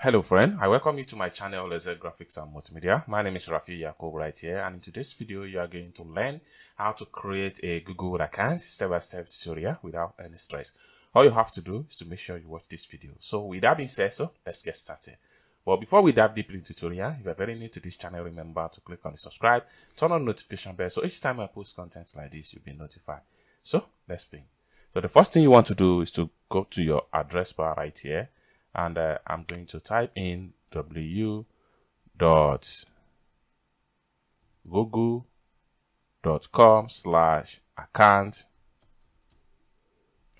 Hello friend, I welcome you to my channel LZ Graphics and Multimedia. My name is Rafi Yakob right here, and in today's video you are going to learn how to create a Google account step-by-step tutorial without any stress. All you have to do is to make sure you watch this video. So with that being said, let's get started. But before we dive deep into the tutorial, if you are very new to this channel, remember to click on the subscribe, turn on the notification bell, so each time I post content like this, you'll be notified. So let's begin. So the first thing you want to do is to go to your address bar right here. And I'm going to type in www.google.com/account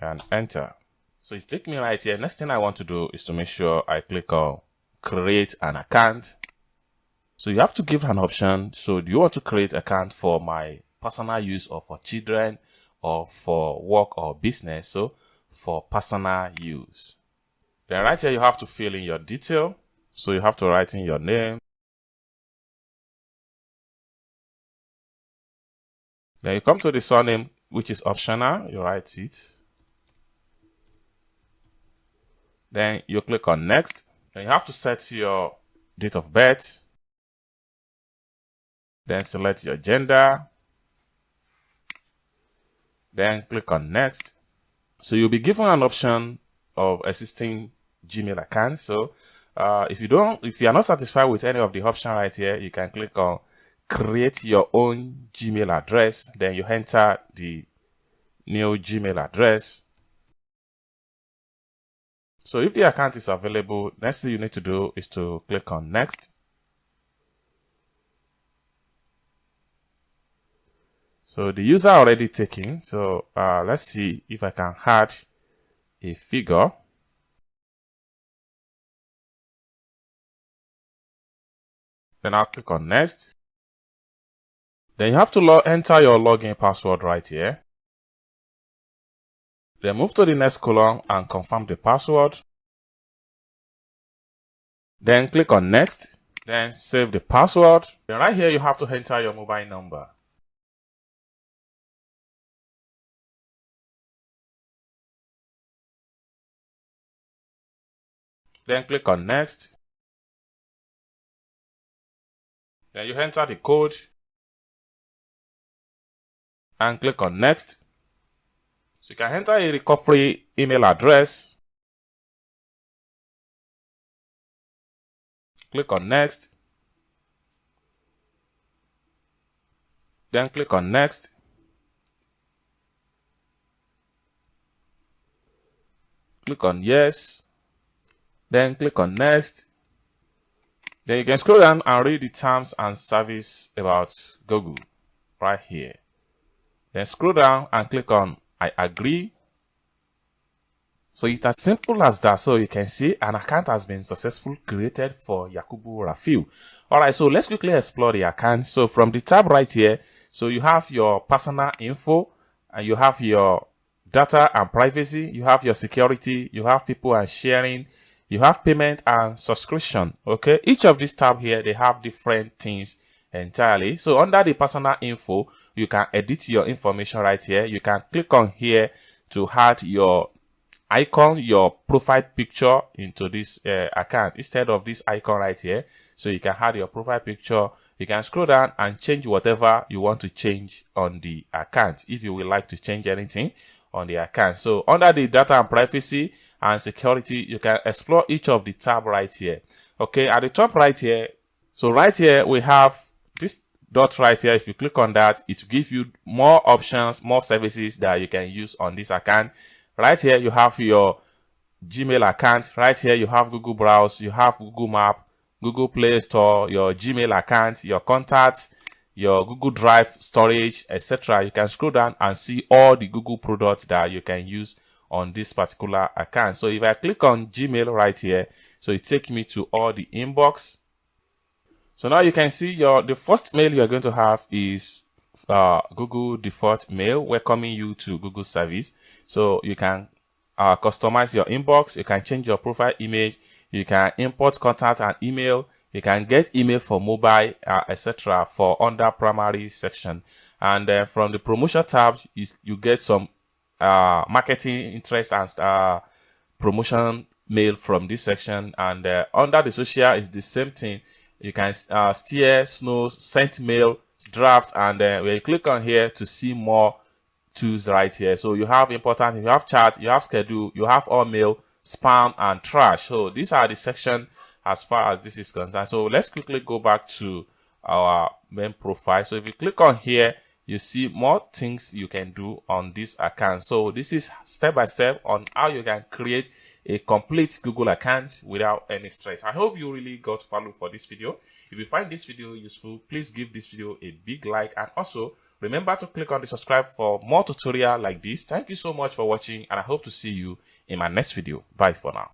and enter. So it's taking me right here. Next thing I want to do is to make sure I click on create an account. So you have to give an option. So do you want to create an account for my personal use or for children or for work or business? So for personal use. Then right here, you have to fill in your detail. So you have to write in your name. Then you come to the surname, which is optional. You write it. Then you click on next. Then you have to set your date of birth. Then select your gender. Then click on next. So you'll be given an option of existing Gmail account. So if you are not satisfied with any of the options right here, you can click on create your own Gmail address. Then you enter the new Gmail address. So if the account is available, next thing you need to do is to click on next. So the user already taken. So let's see if I can add a figure. Then I'll click on next. Then you have to enter your login password right here. Then move to the next column and confirm the password. Then click on next. Then save the password. Then right here you have to enter your mobile number. Then click on next. Then you enter the code and click on next. So you can enter a recovery email address. Click on next. Then click on next. Click on yes. Then click on next. Then you can scroll down and read the terms and service about Google right here. Then scroll down and click on I agree. So it's as simple as that. So you can see an account has been successfully created for Yakubu Rafiu. Alright, so let's quickly explore the account. So from the tab right here, so you have your personal info and you have your data and privacy, you have your security, you have people and sharing, you have payment and subscription. Okay, each of these tabs here, they have different things entirely. So under the personal info, you can edit your information right here. You can click on here to add your icon, your profile picture into this account instead of this icon right here. So you can add your profile picture. You can scroll down and change whatever you want to change on the account if you would like to change anything on the account. So under the data and privacy and security, you can explore each of the tab right here. Okay, at the top right here, so right here we have this dot right here. If you click on that, it will give you more options, more services that you can use on this account. Right here you have your Gmail account. Right here you have Google Browse, you have Google Map, Google Play Store, your Gmail account, your contacts, your Google Drive storage, etc. You can scroll down and see all the Google products that you can use on this particular account. So if I click on Gmail right here, so it takes me to all the inbox. So now you can see the first mail you're going to have is Google default mail welcoming you to Google service. So you can customize your inbox, you can change your profile image, you can import contact and email, you can get email for mobile, etc. for under primary section. And from the promotion tab, you get some marketing interest and promotion mail from this section. And under the social is the same thing. You can steer, snooze, sent mail, draft, and when you click on here to see more tools right here. So you have important, you have chat, you have schedule, you have all mail, spam, and trash. So these are the section as far as this is concerned. So let's quickly go back to our main profile. So if you click on here, you see more things you can do on this account. So this is step by step on how you can create a complete Google account without any stress. I hope you really got value for this video. If you find this video useful, please give this video a big like, and also remember to click on the subscribe for more tutorial like this. Thank you so much for watching, and I hope to see you in my next video. Bye for now.